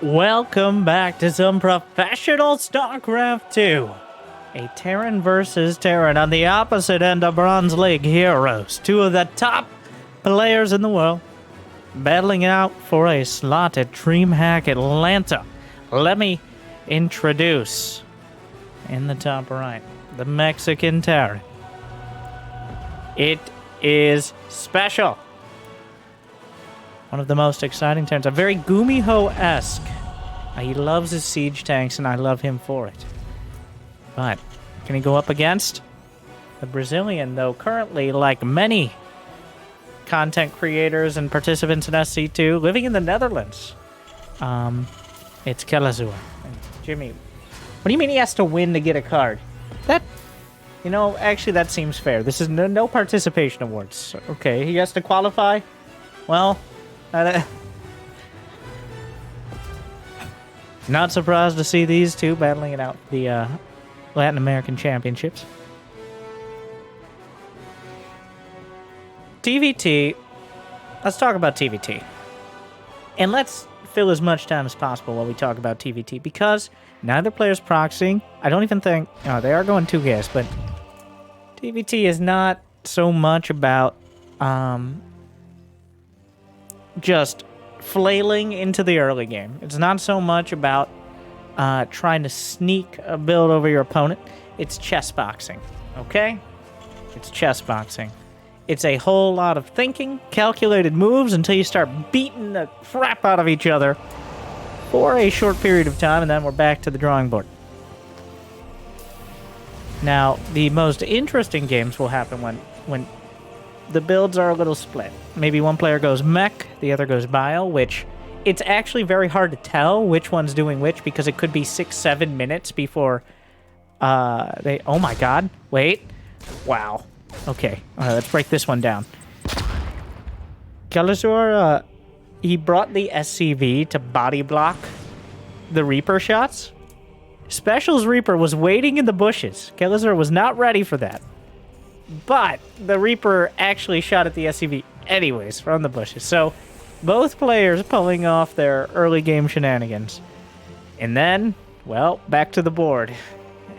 Welcome back to some professional StarCraft 2. A Terran versus Terran on the opposite end of Bronze League heroes. Two of the top players in the world battling it out for a slot at Dreamhack Atlanta. Let me introduce, in the top right, the Mexican Terran. It is special. One of the most exciting Terrans. A very Gumiho-esque. He loves his siege tanks, and I love him for it. But can he go up against the Brazilian, though currently, like many content creators and participants in SC2, living in the Netherlands? It's Kelazhur. Jimmy, what do you mean he has to win to get a card? Actually, that seems fair. This is no participation awards. Okay, he has to qualify? Well... Not surprised to see these two battling it out the Latin American Championships. TVT. Let's talk about TVT. And let's fill as much time as possible while we talk about TVT, because neither player's proxying. I don't even think... they are going 2 gas, but TVT is not so much about... just flailing into the early game. It's not so much about trying to sneak a build over your opponent. It's chess boxing, okay? It's chess boxing. It's a whole lot of thinking, calculated moves until you start beating the crap out of each other for a short period of time, and then we're back to the drawing board. Now, the most interesting games will happen when the builds are a little split. Maybe one player goes mech, the other goes bio, which it's actually very hard to tell which one's doing which, because it could be 6-7 minutes before they... Oh my god. Wait. Wow. Okay. Let's break this one down. Kelazhur, he brought the SCV to body block the Reaper shots. Special's Reaper was waiting in the bushes. Kelazhur was not ready for that. But the Reaper actually shot at the SCV anyways from the bushes. So both players pulling off their early game shenanigans. And then, well, back to the board.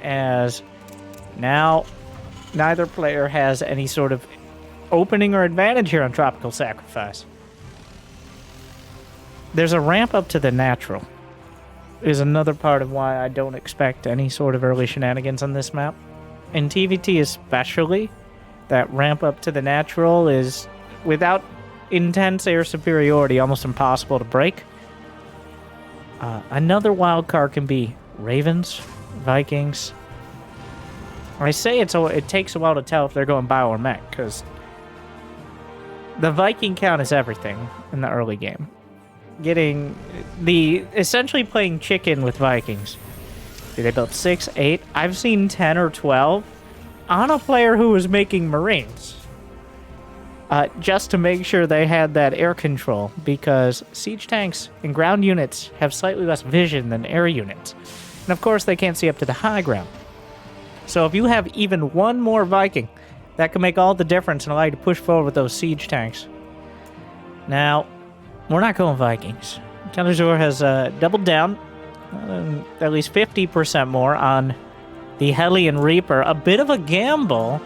As now neither player has any sort of opening or advantage here on Tropical Sacrifice. There's a ramp up to the natural. Is another part of why I don't expect any sort of early shenanigans on this map. In TVT especially, that ramp up to the natural is, without intense air superiority, almost impossible to break. Another wild card can be Ravens, Vikings. I say it takes a while to tell if they're going bio or mech, because the Viking count is everything in the early game. Essentially playing chicken with Vikings. They built 6, 8. I've seen 10 or 12 on a player who was making Marines. Just to make sure they had that air control, because siege tanks and ground units have slightly less vision than air units. And of course, they can't see up to the high ground. So if you have even one more Viking, that can make all the difference and allow you to push forward with those siege tanks. Now, we're not going Vikings. Kelazhur has doubled down. At least 50% more on the Hellion Reaper. A bit of a gamble.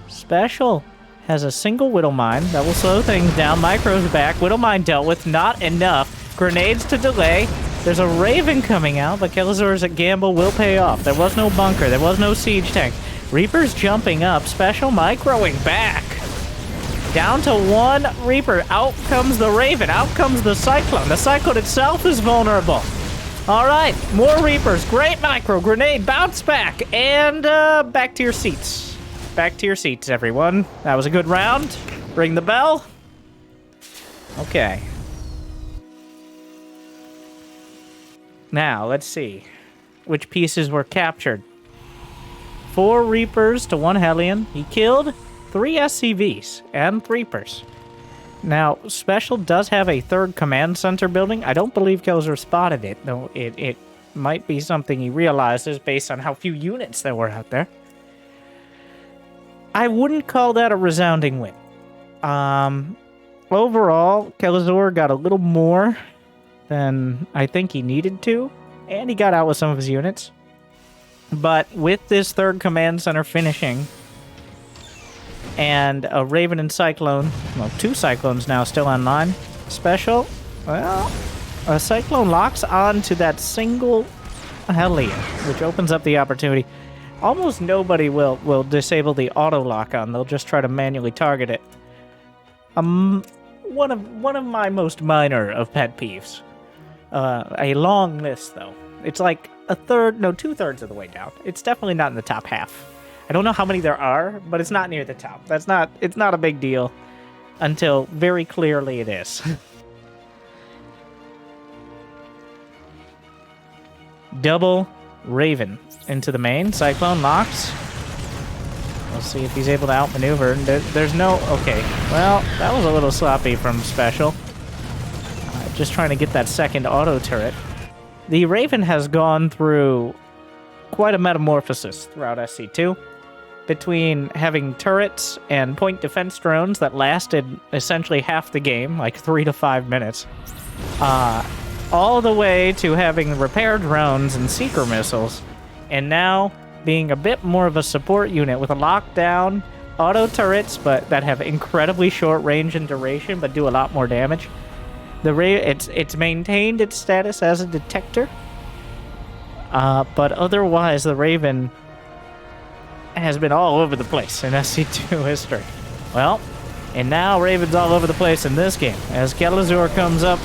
Special has a single Widow Mine that will slow things down. Micro's back. Widow Mine dealt with. Not enough. Grenades to delay. There's a Raven coming out, but Kelazhur's gamble will pay off. There was no bunker. There was no siege tank. Reaper's jumping up. Special microing back. Down to 1 Reaper. Out comes the Raven. Out comes the Cyclone. The Cyclone itself is vulnerable. All right, more Reapers. Great micro. Grenade. Bounce back. And back to your seats. Back to your seats, everyone. That was a good round. Ring the bell. Okay. Now, let's see which pieces were captured. 4 Reapers to 1 Hellion. He killed 3 SCVs and 3 Reapers. Now, Special does have a 3rd command center building. I don't believe Kelazhur spotted it, though it might be something he realizes based on how few units there were out there. I wouldn't call that a resounding win. Overall, Kelazhur got a little more than I think he needed to, and he got out with some of his units. But with this third command center finishing, and a Raven and Cyclone, well, 2 Cyclones now still online, Special, well, a Cyclone locks on to that single Hellion, which opens up the opportunity. Almost nobody will disable the auto lock on. They'll just try to manually target it. One of my most minor of pet peeves. A long list though. It's like a third, no, 2/3 of the way down. It's definitely not in the top half. I don't know how many there are, but it's not near the top. It's not a big deal until very clearly it is. Double Raven into the main. Cyclone locks. We'll see if he's able to outmaneuver. There's no... Okay. Well, that was a little sloppy from Special. Just trying to get that second auto turret. The Raven has gone through quite a metamorphosis throughout SC2. Between having turrets and point defense drones that lasted essentially half the game, like 3 to 5 minutes. All the way to having repair drones and seeker missiles, and now being a bit more of a support unit with a lockdown, auto turrets, but that have incredibly short range and duration, but do a lot more damage. It's maintained its status as a detector, but otherwise the Raven has been all over the place in SC2 history. Well, and now Raven's all over the place in this game as Kelazhur comes up.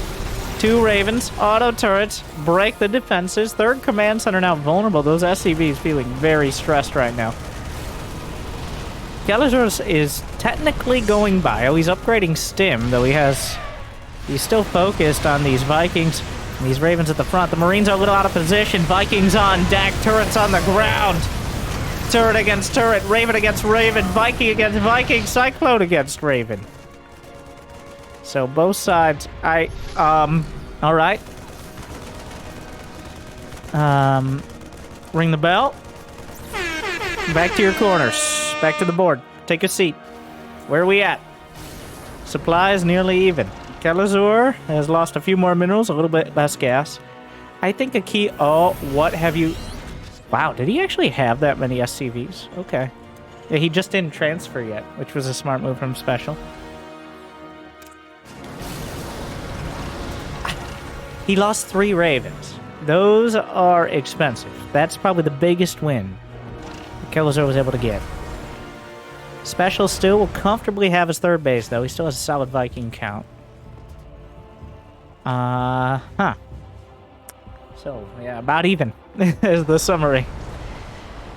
2 Ravens, auto turrets, break the defenses. 3rd command center now vulnerable. Those SCVs feeling very stressed right now. Kelazhur is technically going bio. He's upgrading Stim, though he's still focused on these Vikings. These Ravens at the front. The Marines are a little out of position. Vikings on deck. Turrets on the ground. Turret against turret. Raven against Raven. Viking against Viking. Cyclone against Raven. So both sides, all right. Ring the bell. Back to your corners. Back to the board. Take a seat. Where are we at? Supplies nearly even. Kelazhur has lost a few more minerals, a little bit less gas. I think a key, oh, what have you, wow, did he actually have that many SCVs? Okay. Yeah, he just didn't transfer yet, which was a smart move from Special. He lost 3 Ravens. Those are expensive. That's probably the biggest win Kelazhur was able to get. Special still will comfortably have his 3rd base, though. He still has a solid Viking count. So, yeah, about even is the summary.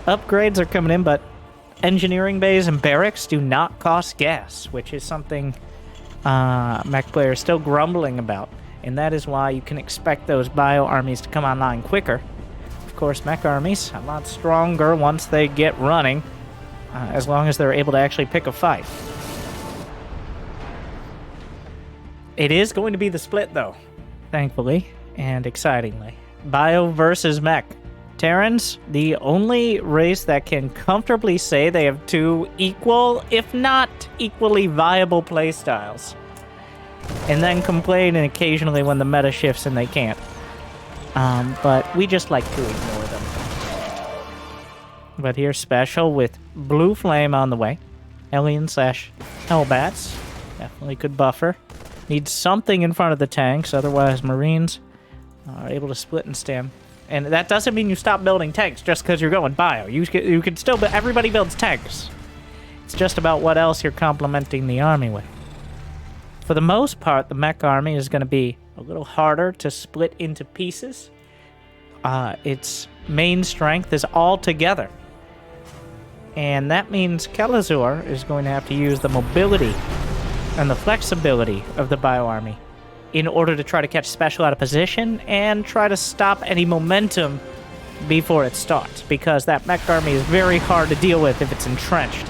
Upgrades are coming in, but engineering bays and barracks do not cost gas, which is something mech players still grumbling about. And that is why you can expect those bio armies to come online quicker. Of course, mech armies a lot stronger once they get running, as long as they're able to actually pick a fight. It is going to be the split, though, thankfully and excitingly. Bio versus mech. Terrans, the only race that can comfortably say they have 2 equal, if not equally viable playstyles. And then complain occasionally when the meta shifts and they can't. But we just like to ignore them. But here's Special with Blue Flame on the way. Alien / Hellbats. Definitely could buffer. Needs something in front of the tanks, otherwise Marines are able to split and stem. And that doesn't mean you stop building tanks just because you're going bio. You can still build, everybody builds tanks. It's just about what else you're complementing the army with. For the most part, the mech army is going to be a little harder to split into pieces. Its main strength is all together. And that means Kelazhur is going to have to use the mobility and the flexibility of the bio army in order to try to catch Special out of position and try to stop any momentum before it starts, because that mech army is very hard to deal with if it's entrenched.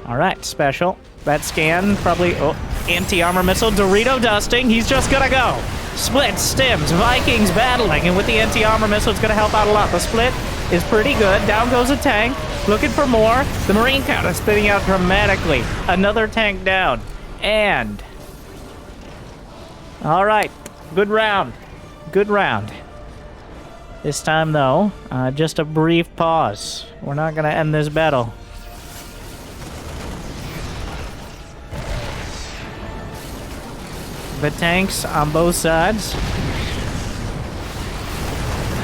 Alright, Special. That scan, probably, oh, anti-armor missile, Dorito dusting, he's just gonna go. Split, stims, Vikings battling, and with the anti-armor missile, it's gonna help out a lot. The split is pretty good. Down goes a tank, looking for more. The Marine count is spitting out dramatically. Another tank down, and... Alright, Good round. Good round. This time, though, just a brief pause. We're not going to end this battle. The tanks on both sides.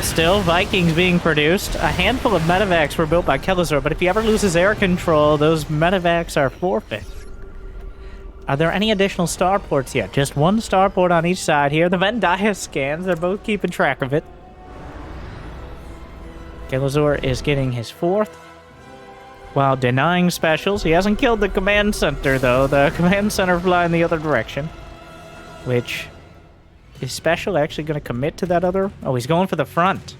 Still, Vikings being produced. A handful of medevacs were built by Kelazhur, but if he ever loses air control, those medevacs are forfeit. Are there any additional starports yet? Just one starport on each side here. The Vendiah scans, they're both keeping track of it. Kelazhur is getting his 4th, while denying specials. He hasn't killed the command center, though. The command center flying the other direction. Which, is Special actually going to commit to that other? Oh, he's going for the front.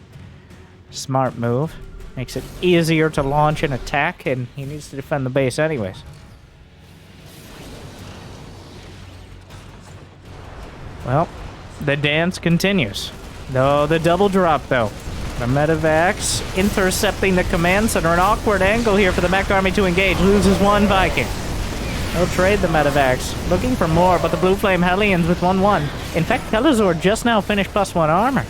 Smart move. Makes it easier to launch an attack, and he needs to defend the base anyways. Well, the dance continues. No, the double drop, though. The medevacs intercepting the command center. An awkward angle here for the mech army to engage. Loses one Viking. They'll trade the medevacs. Looking for more, but the Blue Flame Hellions with 1-1. In fact, Kelazhur just now finished +1 armor.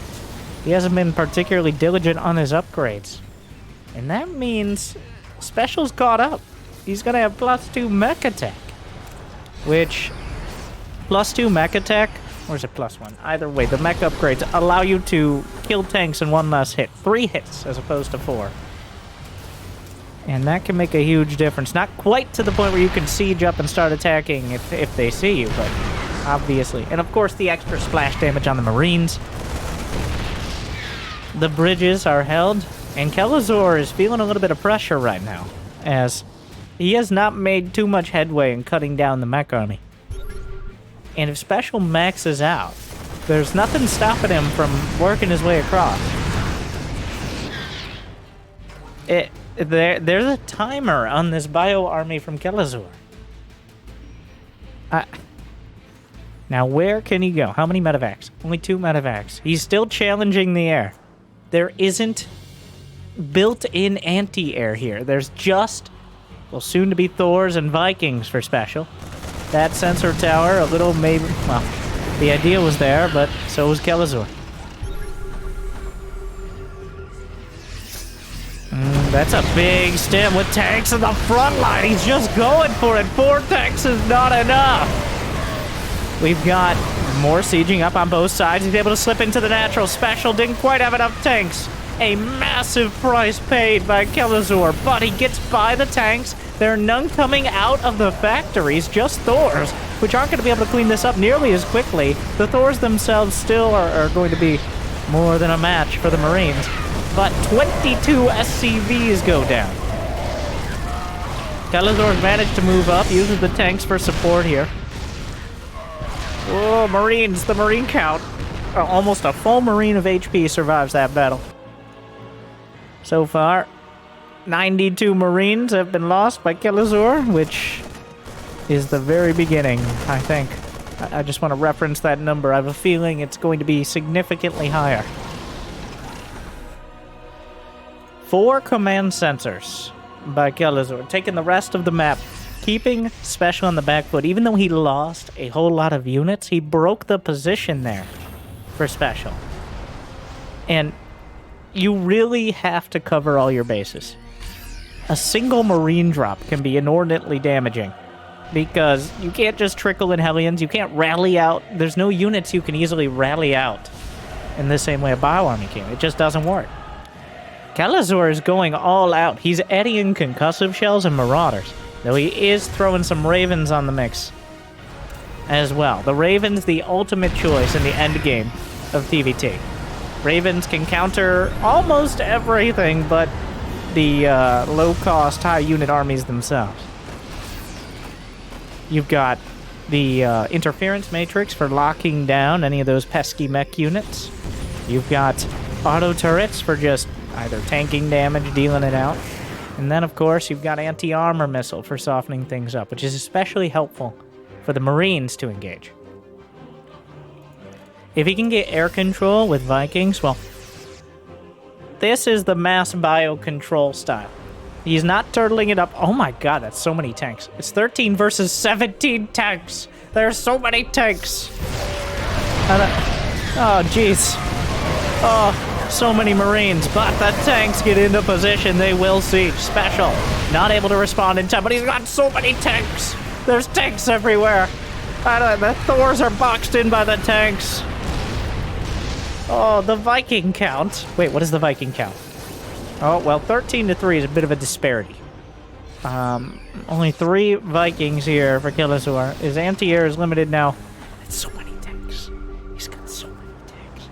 He hasn't been particularly diligent on his upgrades. And that means Special's caught up. He's going to have +2 mech attack. Which, +2 mech attack, or is it +1? Either way, the mech upgrades allow you to kill tanks in one less hit. 3 hits as opposed to 4. And that can make a huge difference. Not quite to the point where you can siege up and start attacking if they see you, but obviously. And of course, the extra splash damage on the Marines. The bridges are held, and Kelazhur is feeling a little bit of pressure right now, as he has not made too much headway in cutting down the mech army. And if Special maxes out, there's nothing stopping him from working his way across. There's a timer on this bio army from Kelazhur. Now, where can he go? How many medevacs? Only 2 medevacs. He's still challenging the air. There isn't built-in anti-air here. There's just, well, soon to be Thors and Vikings for Special. That sensor tower, a little maybe, well, the idea was there, but so was Kelazhur. That's a big stem with tanks in the front line. He's just going for it. 4 tanks is not enough. We've got more sieging up on both sides. He's able to slip into the natural. Special didn't quite have enough tanks. A massive price paid by Kelazhur, but he gets by the tanks. There are none coming out of the factories, just Thors, which aren't going to be able to clean this up nearly as quickly. The Thors themselves still are going to be more than a match for the Marines. But 22 SCVs go down. Kelazhur's managed to move up, uses the tanks for support here. Whoa, Marines, the Marine count. Almost a full Marine of HP survives that battle. So far, 92 Marines have been lost by Kelazhur, which is the very beginning, I think. I just want to reference that number. I have a feeling it's going to be significantly higher. 4 command sensors by Kelazhur, taking the rest of the map, keeping Special on the back foot. Even though he lost a whole lot of units, he broke the position there for Special. And you really have to cover all your bases. A single Marine drop can be inordinately damaging, because you can't just trickle in Hellions, you can't rally out. There's no units you can easily rally out in the same way a bio-army can. It just doesn't work. Kelazhur is going all out. He's adding concussive shells and marauders, though he is throwing some Ravens on the mix as well. The Ravens, the ultimate choice in the end game of TVT. Ravens can counter almost everything but the low-cost, high-unit armies themselves. You've got the interference matrix for locking down any of those pesky mech units. You've got auto turrets for just either tanking damage, dealing it out. And then, of course, you've got anti-armor missile for softening things up, which is especially helpful for the Marines to engage. If he can get air control with Vikings, well, this is the mass bio control style. He's not turtling it up. Oh my god, that's so many tanks. It's 13 versus 17 tanks. There are so many tanks. Oh, jeez. Oh, so many Marines, but the tanks get into position. They will siege. Special, not able to respond in time, but he's got so many tanks. There's tanks everywhere. The Thors are boxed in by the tanks. Oh, the Viking count. Wait, what is the Viking count? Oh, well, 13-3 is a bit of a disparity. Only 3 Vikings here for Kelazhur. His anti-air is limited now. That's so many tanks. He's got so many tanks.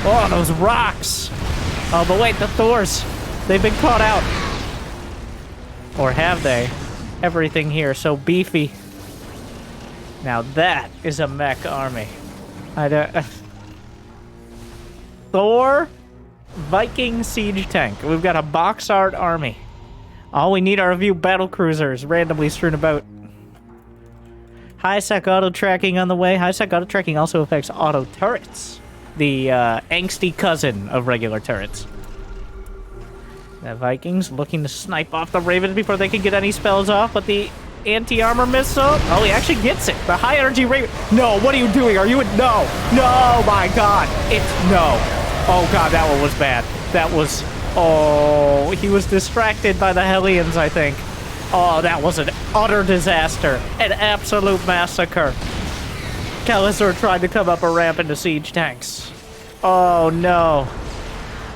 Oh, those rocks. Oh, but wait, the Thors. They've been caught out. Or have they? Everything here so beefy. Now that is a mech army. Thor, Viking siege tank. We've got a box art army. All we need are a few battle cruisers randomly strewn about. High-sec auto tracking on the way. High-sec auto tracking also affects auto turrets, the angsty cousin of regular turrets. The Vikings looking to snipe off the Ravens before they can get any spells off, but the anti-armor missile. Oh, he actually gets it. The high-energy Raven. No, what are you doing? Are you no? No, my God. It's no. Oh, God, that one was bad. That was... Oh, he was distracted by the Hellions, I think. Oh, that was an utter disaster. An absolute massacre. Kelazhur tried to come up a ramp into siege tanks. Oh, no.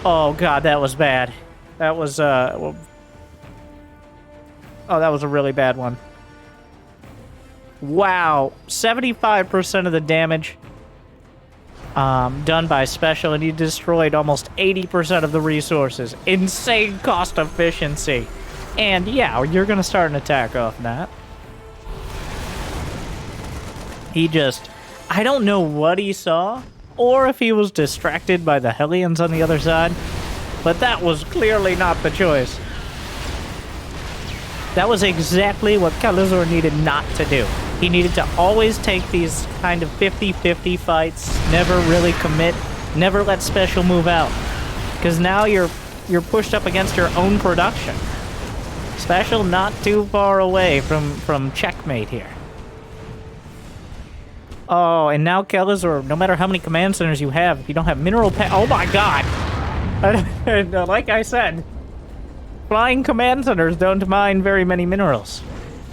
Oh, God, that was bad. That was, oh, that was a really bad one. Wow. 75% of the damage done by special, and he destroyed almost 80% of the resources. Insane cost efficiency. And yeah, you're gonna start an attack off that. He just... I don't know what he saw, or if he was distracted by the Hellions on the other side, but that was clearly not the choice. That was exactly what Kelazhur needed not to do. He needed to always take these kind of 50-50 fights, never really commit, never let special move out. Because now you're pushed up against your own production. Special not too far away from checkmate here. Oh, and now Kelazhur, no matter how many command centers you have, if you don't have mineral oh my God! Like I said, flying command centers don't mine very many minerals.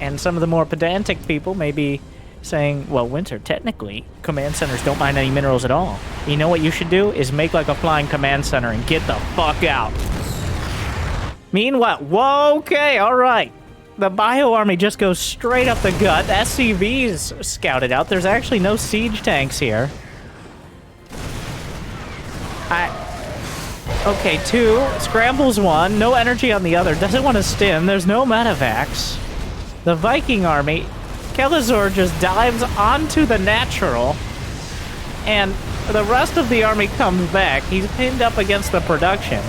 And some of the more pedantic people may be saying, well, Winter, technically, command centers don't mine any minerals at all. You know what you should do? Is make like a flying command center and get the fuck out. Meanwhile, whoa, okay, alright. The Bio Army just goes straight up the gut. SCV's scouted out. There's actually no siege tanks here. Okay, 2. Scrambles 1. No energy on the other. Doesn't want to stim. There's no medevacs. The Viking army, Kelazhur just dives onto the natural, and the rest of the army comes back. He's pinned up against the production.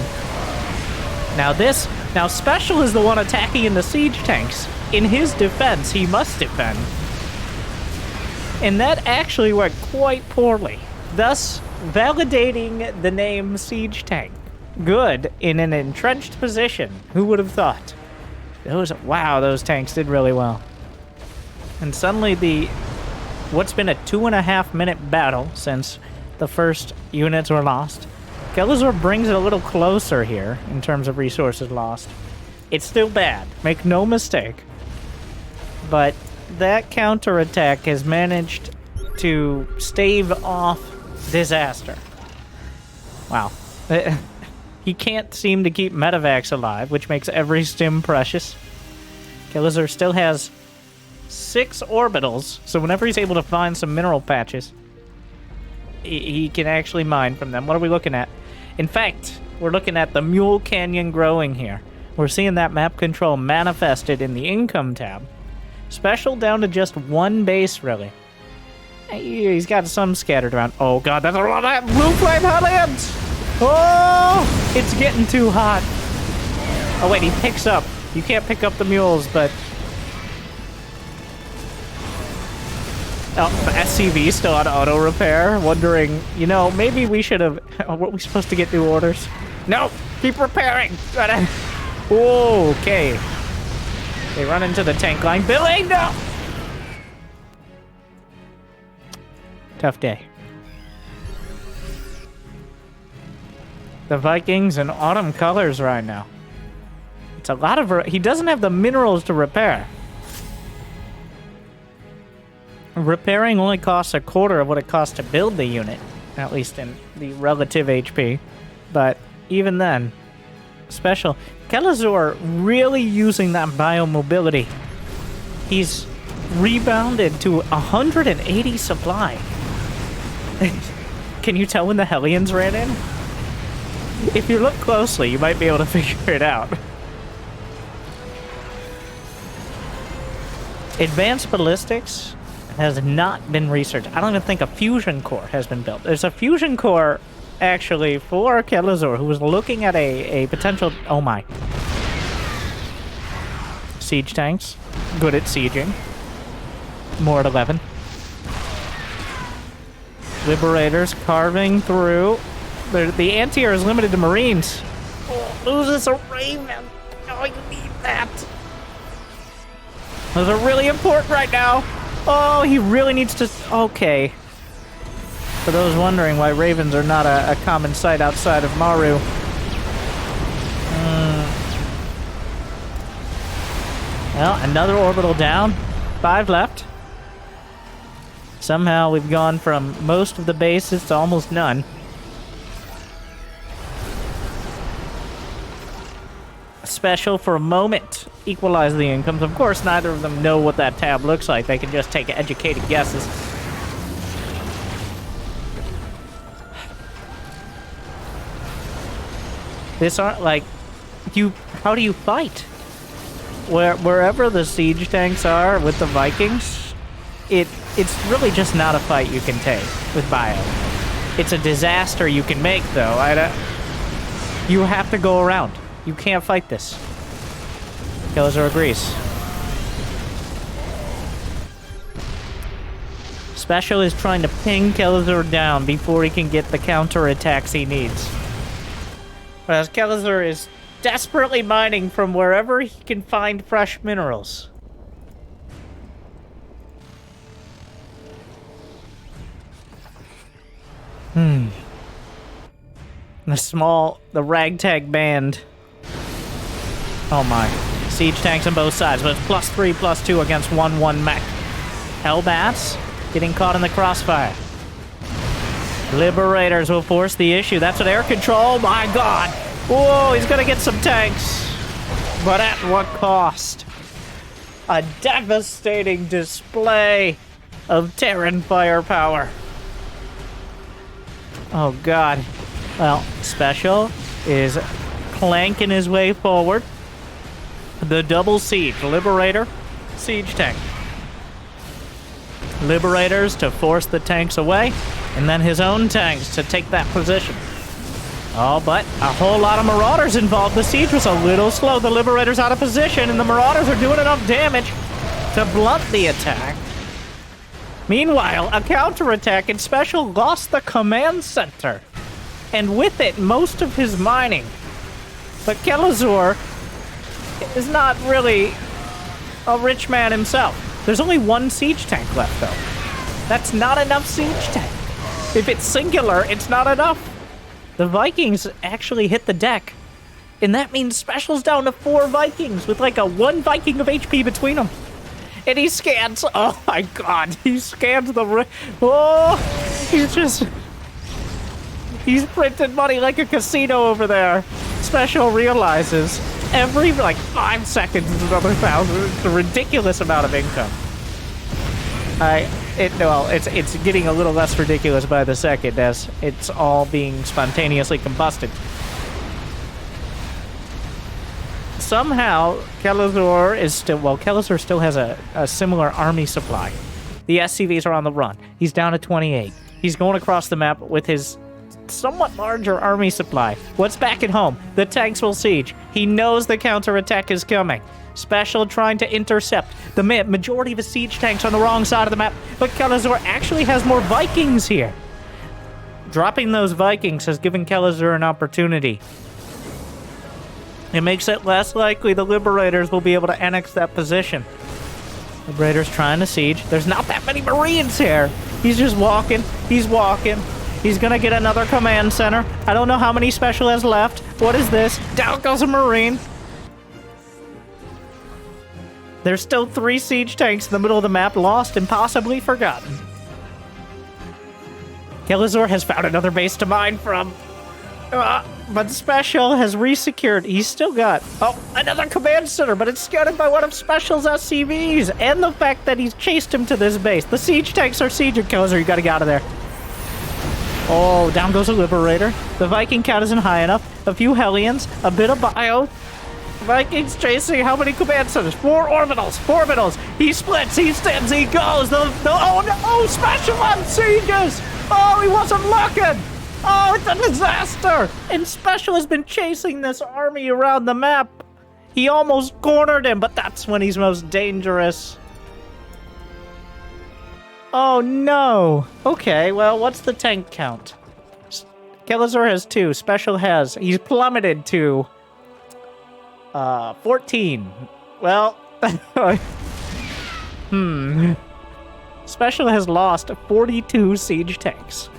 Now Special is the one attacking in the siege tanks. In his defense, he must defend. And that actually went quite poorly, thus validating the name siege tank. Good in an entrenched position. Who would have thought? Wow, those tanks did really well. And suddenly what's been a 2.5-minute battle since the first units were lost, Kelazhur brings it a little closer here in terms of resources lost. It's still bad, make no mistake. But that counterattack has managed to stave off disaster. Wow. He can't seem to keep medevacs alive, which makes every stim precious. Kelazhur still has 6 orbitals, so whenever he's able to find some mineral patches, he can actually mine from them. What are we looking at? In fact, we're looking at the Mule Canyon growing here. We're seeing that map control manifested in the income tab. Special down to just 1 base, really. He's got some scattered around. Oh God, that's a lot of blue flame Hellions! Oh, it's getting too hot. Oh wait, he picks up. You can't pick up the mules, but... Oh, the SCV still on auto repair, wondering, you know, maybe we should have... Oh, were we supposed to get new orders? No, keep repairing. Oh, okay. They run into the tank line. Billy, no! Tough day. The Vikings in autumn colors right now. It's a lot of... He doesn't have the minerals to repair. Repairing only costs a quarter of what it costs to build the unit. At least in the relative HP. But even then... Special... Kelazhur really using that biomobility. He's rebounded to 180 supply. Can you tell when the Hellions ran in? If you look closely, you might be able to figure it out. Advanced ballistics has not been researched. I don't even think a fusion core has been built. There's a fusion core, actually, for Kelazhur, who was looking at a potential... Oh my. Siege tanks. Good at sieging. More at 11. Liberators carving through. The anti-air is limited to Marines. Oh, loses a Raven. Oh, you need that. Those are really important right now. Oh, he really needs to... Okay. For those wondering why Ravens are not a common sight outside of Maru. Well, another orbital down. 5 left. Somehow we've gone from most of the bases to almost none. Special for a moment. Equalize the incomes. Of course, neither of them know what that tab looks like. They can just take educated guesses. This aren't like... How do you fight? Wherever the siege tanks are with the Vikings, it's really just not a fight you can take with bio. It's a disaster you can make, though. You have to go around. You can't fight this. Kelazhur agrees. Special is trying to ping Kelazhur down before he can get the counterattacks he needs. Whereas Kelazhur is desperately mining from wherever he can find fresh minerals. The ragtag band. Oh my. Siege tanks on both sides, but it's +3, +2 against 1/1 mech. Hellbats getting caught in the crossfire. Liberators will force the issue. That's what air control. My god. Whoa, he's gonna get some tanks. But at what cost? A devastating display of Terran firepower. Oh god. Well, Special is clanking his way forward. The double siege. Liberator, siege tank. Liberators to force the tanks away, and then his own tanks to take that position. Oh, but a whole lot of Marauders involved. The siege was a little slow. The Liberator's out of position, and the Marauders are doing enough damage to blunt the attack. Meanwhile, a counterattack and Special lost the command center, and with it, most of his mining. But Kelazhur is not really a rich man himself. There's only 1 siege tank left, though. That's not enough siege tank. If it's singular, it's not enough. The Vikings actually hit the deck, and that means Special's down to 4 Vikings with like a 1 Viking of HP between them. And he scans. Oh my god, he scans the... Oh, he's printed money like a casino over there. Special realizes every like 5 seconds is another 1,000. It's a ridiculous amount of income. It's getting a little less ridiculous by the second as it's all being spontaneously combusted. Somehow, Kelazhur is still... Well, Kelazhur still has a similar army supply. The SCVs are on the run. He's down to 28. He's going across the map with his somewhat larger army supply. What's back at home? The tanks will siege. He knows the counterattack is coming. Special trying to intercept the majority of his siege tanks on the wrong side of the map, but Kelazhur actually has more Vikings here. Dropping those Vikings has given Kelazhur an opportunity. It makes it less likely the Liberators will be able to annex that position. Liberators trying to siege. There's not that many Marines here. He's just walking. He's walking. He's gonna get another command center. I don't know how many special has left. What is this? Down goes a Marine. There's still 3 siege tanks in the middle of the map, lost and possibly forgotten. Kelazhur has found another base to mine from. But Special has resecured. He's still got, another command center, but it's scouted by one of Special's SCVs. And the fact that he's chased him to this base. The siege tanks are sieging Kelazhur. You gotta get out of there. Oh, down goes a Liberator. The Viking count isn't high enough. A few Hellions, a bit of bio. Vikings chasing how many command centers? 4 orbitals, 4 orbitals. He splits, he stims, he goes. Oh no, Special on sieges. Oh, he wasn't looking. Oh, it's a disaster. And Special has been chasing this army around the map. He almost cornered him, but that's when he's most dangerous. Oh no. Okay, well, what's the tank count? Kelazhur has 2, Special has. He's plummeted to 14. Well, Special has lost 42 siege tanks.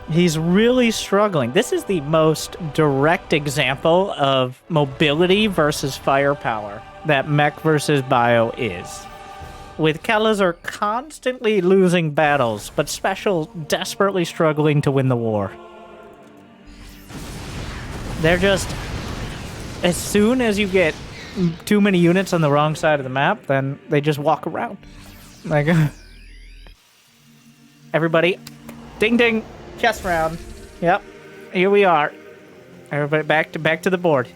He's really struggling. This is the most direct example of mobility versus firepower that mech versus bio is. With Kelazhur constantly losing battles, but Special desperately struggling to win the war. They're just... As soon as you get too many units on the wrong side of the map, then they just walk around. Like... Everybody, ding ding! Chest round. Yep. Here we are. Everybody back to the board.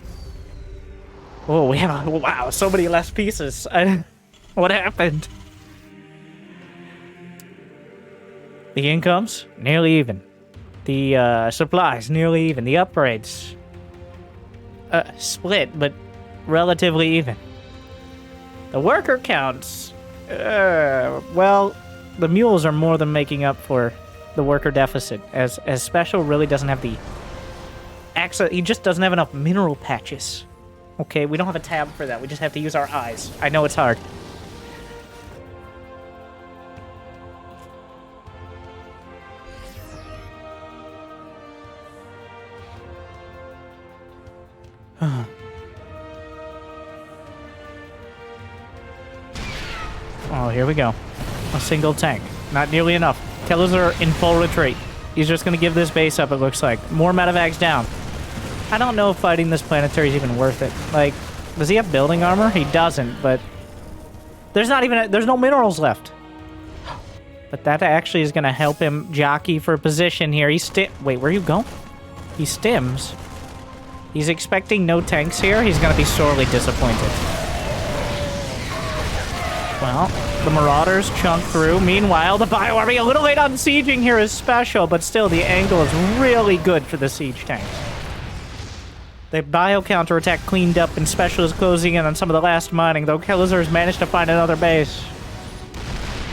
Oh, we have wow, so many less pieces. What happened? The incomes nearly even. The supplies nearly even. The upgrades split, but relatively even. The worker counts. Well, the mules are more than making up for the worker deficit, as Special really doesn't have the access. He just doesn't have enough mineral patches. Okay, we don't have a tab for that. We just have to use our eyes. I know it's hard. Oh, here we go. A single tank. Not nearly enough. Kelazhur in full retreat. He's just going to give this base up, it looks like. More medevacs down. I don't know if fighting this planetary is even worth it. Like, does he have building armor? He doesn't, but... There's no minerals left. But that actually is going to help him jockey for position here. Wait, where are you going? He stims. He's expecting no tanks here. He's going to be sorely disappointed. Well, the Marauders chunk through. Meanwhile, the Bio Army a little late on sieging here is Special, but still the angle is really good for the siege tanks. The Bio counterattack cleaned up and Special is closing in on some of the last mining, though Kelazhur has managed to find another base.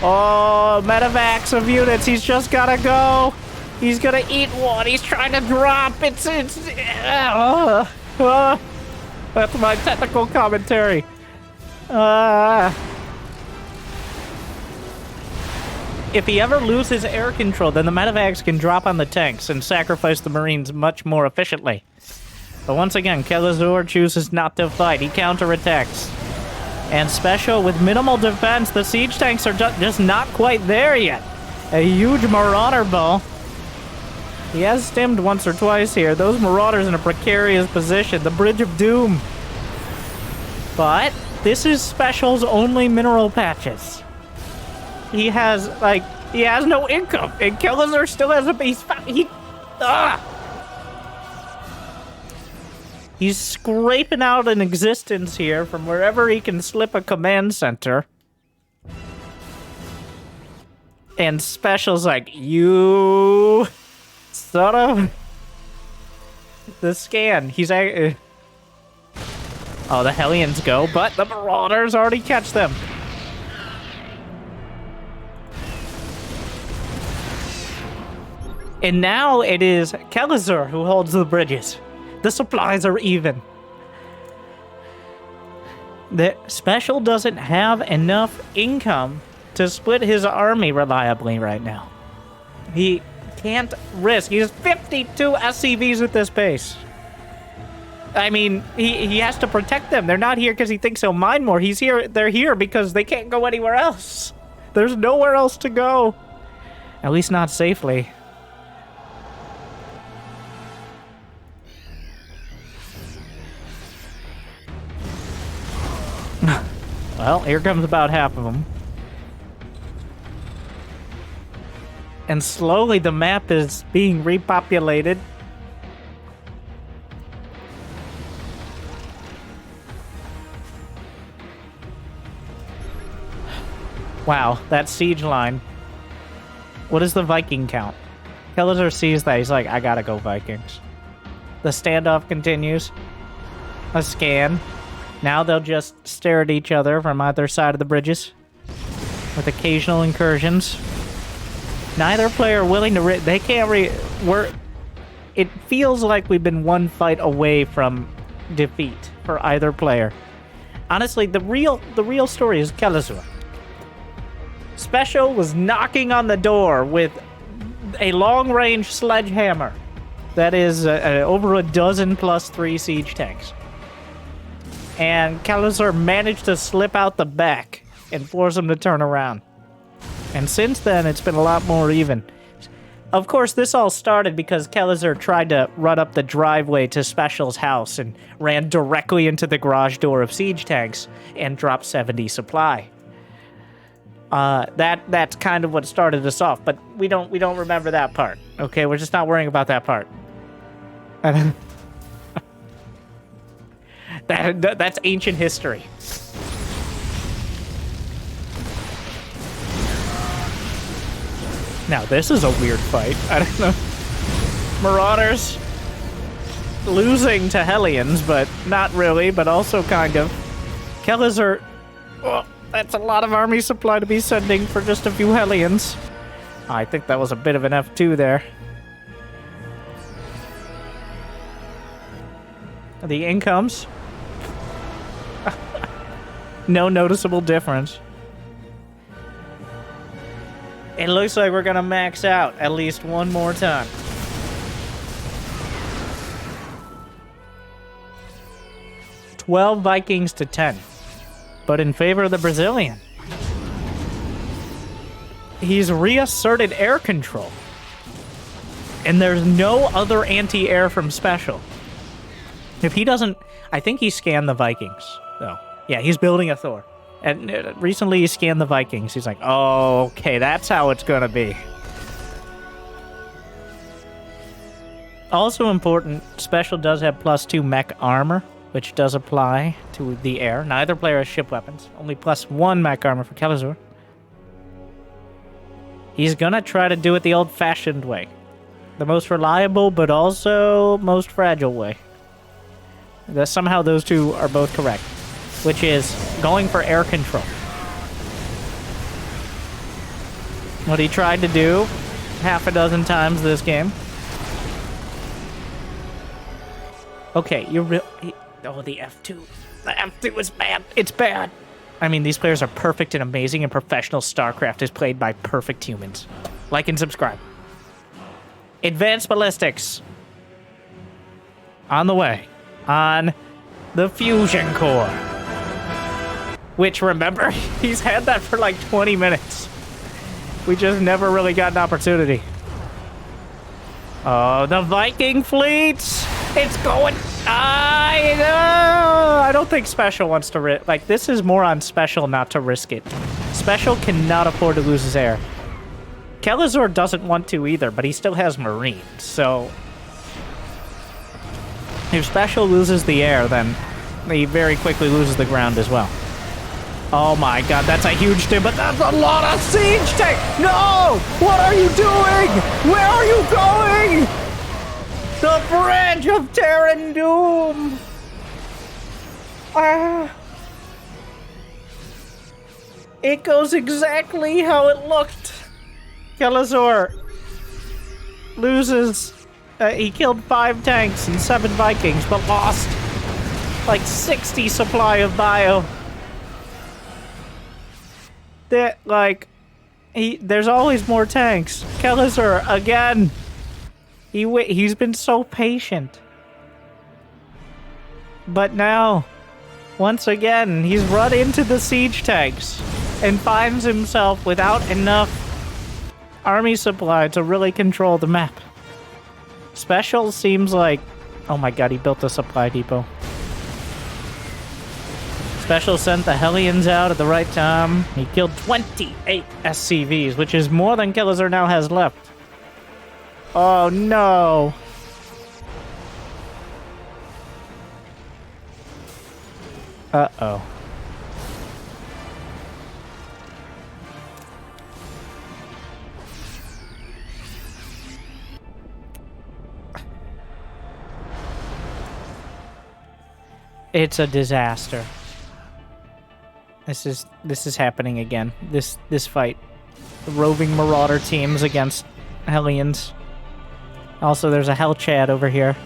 Oh, medevacs of units. He's just gotta go. He's gonna eat one. He's trying to drop. That's my technical commentary. If he ever loses air control, then the medevacs can drop on the tanks and sacrifice the Marines much more efficiently. But once again, Kelazhur chooses not to fight. He counterattacks. And Special, with minimal defense, the siege tanks are just not quite there yet. A huge Marauder ball. He has stemmed once or twice here. Those Marauders in a precarious position. The Bridge of Doom. But this is Special's only mineral patches. He has no income, and Kelazhur still has a base. He's scraping out an existence here from wherever he can slip a command center. And Special's like, you son of... The scan, he's... Oh, the Hellions go, but the Marauders already catch them. And now it is Kelazhur who holds the bridges. The supplies are even. The Special doesn't have enough income to split his army reliably right now. He can't risk. He has 52 SCVs at this pace. I mean, he has to protect them. They're not here because he thinks he'll mine more. He's here. They're here because they can't go anywhere else. There's nowhere else to go. At least not safely. Well, here comes about half of them. And slowly the map is being repopulated. Wow, that siege line. What is the Viking count? Kelazhur sees that. He's like, I gotta go Vikings. The standoff continues. A scan. Now they'll just stare at each other from either side of the bridges, with occasional incursions. Neither player willing to. They can't. It feels like we've been one fight away from defeat for either player. Honestly, the real story is Kelazhur. Special was knocking on the door with a long-range sledgehammer that is over a dozen +3 siege tanks. And Kelazhur managed to slip out the back and force him to turn around. And since then, it's been a lot more even. Of course, this all started because Kelazhur tried to run up the driveway to Special's house and ran directly into the garage door of siege tanks and dropped 70 supply. That's kind of what started us off, but we don't remember that part. Okay, we're just not worrying about that part. That's ancient history. Now, this is a weird fight. I don't know. Marauders losing to Hellions, but not really, but also kind of. Kelazhur, oh, that's a lot of army supply to be sending for just a few Hellions. I think that was a bit of an F2 there. The incomes. No noticeable difference. It looks like we're gonna max out at least one more time. $12 Vikings to 10, but in favor of the Brazilian. He's reasserted air control, and there's no other anti-air from Special. If he doesn't, I think he scanned the Vikings, though. Yeah, he's building a Thor. And recently he scanned the Vikings. He's like, oh, okay, that's how it's gonna be. Also important, Special does have +2 mech armor, which does apply to the air. Neither player has ship weapons. Only +1 mech armor for Kelazhur. He's gonna try to do it the old-fashioned way. The most reliable, but also most fragile way. Somehow those two are both correct, which is going for air control. What he tried to do half a dozen times this game. Okay, oh, the F2. The F2 is bad. It's bad. I mean, these players are perfect and amazing, and professional StarCraft is played by perfect humans. Like and subscribe. Advanced ballistics. On the way. On the fusion core. Which, remember, he's had that for like 20 minutes. We just never really got an opportunity. Oh, the Viking fleets! It's going... I know! I don't think Special wants to risk... Like, this is more on Special not to risk it. Special cannot afford to lose his air. Kelazhur doesn't want to either, but he still has Marines, so... If Special loses the air, then he very quickly loses the ground as well. Oh my god, that's a huge thing, but that's a lot of siege tank! No! What are you doing? Where are you going? The bridge of Terran Doom! It goes exactly how it looked. Kelazhur loses. He killed 5 tanks and 7 Vikings, but lost like 60 supply of bio. That, like, there's always more tanks. Kelazhur, again. He's been so patient. But now, once again, he's run into the siege tanks and finds himself without enough army supply to really control the map. Special seems like... Oh my god, he built a supply depot. Special sent the Hellions out at the right time. He killed 28 SCVs, which is more than Kelazhur now has left. Oh no! Uh-oh. It's a disaster. This is happening again. This fight. The roving marauder teams against Hellions. Also, there's a Hell Chad over here.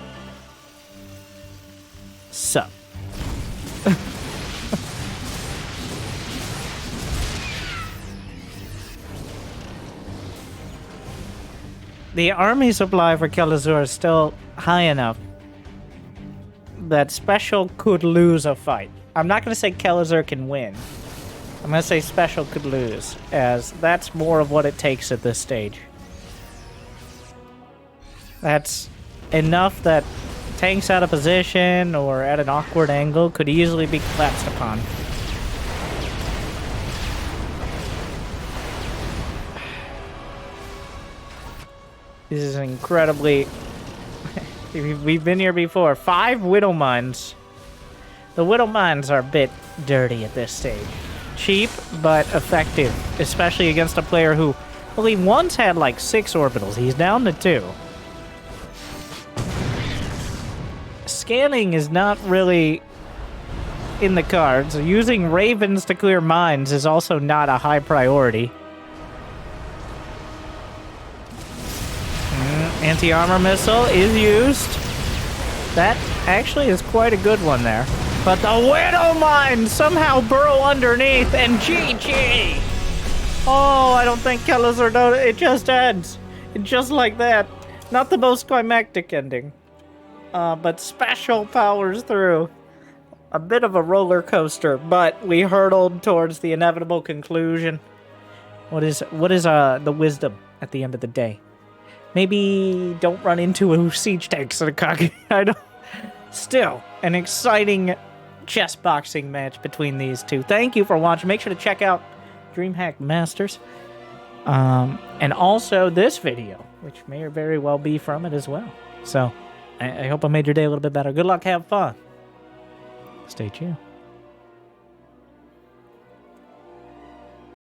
Sup. The army supply for Kelazhur is still high enough that Special could lose a fight. I'm not going to say Kelazhur can win. I'm going to say Special could lose, as that's more of what it takes at this stage. That's enough that tanks out of position or at an awkward angle could easily be collapsed upon. This is incredibly... We've been here before. 5 Widow Mines. The Widow Mines are a bit dirty at this stage. Cheap, but effective. Especially against a player who... Well, he once had like 6 orbitals. He's down to 2. Scanning is not really in the cards. Using Ravens to clear mines is also not a high priority. Anti-armor missile is used. That actually is quite a good one there. But the Widow Mine somehow burrow underneath and GG! Oh, I don't think Kelazhur knows. It just ends. Just like that. Not the most climactic ending. But Special powers through. A bit of a roller coaster, but we hurtled towards the inevitable conclusion. What is the wisdom at the end of the day? Maybe don't run into siege tanks in a cocky. I don't. Still, an exciting chess boxing match between these two. Thank you for watching. Make sure to check out Dreamhack Masters. And also this video, which may very well be from it as well. So, I hope I made your day a little bit better. Good luck, have fun. Stay tuned.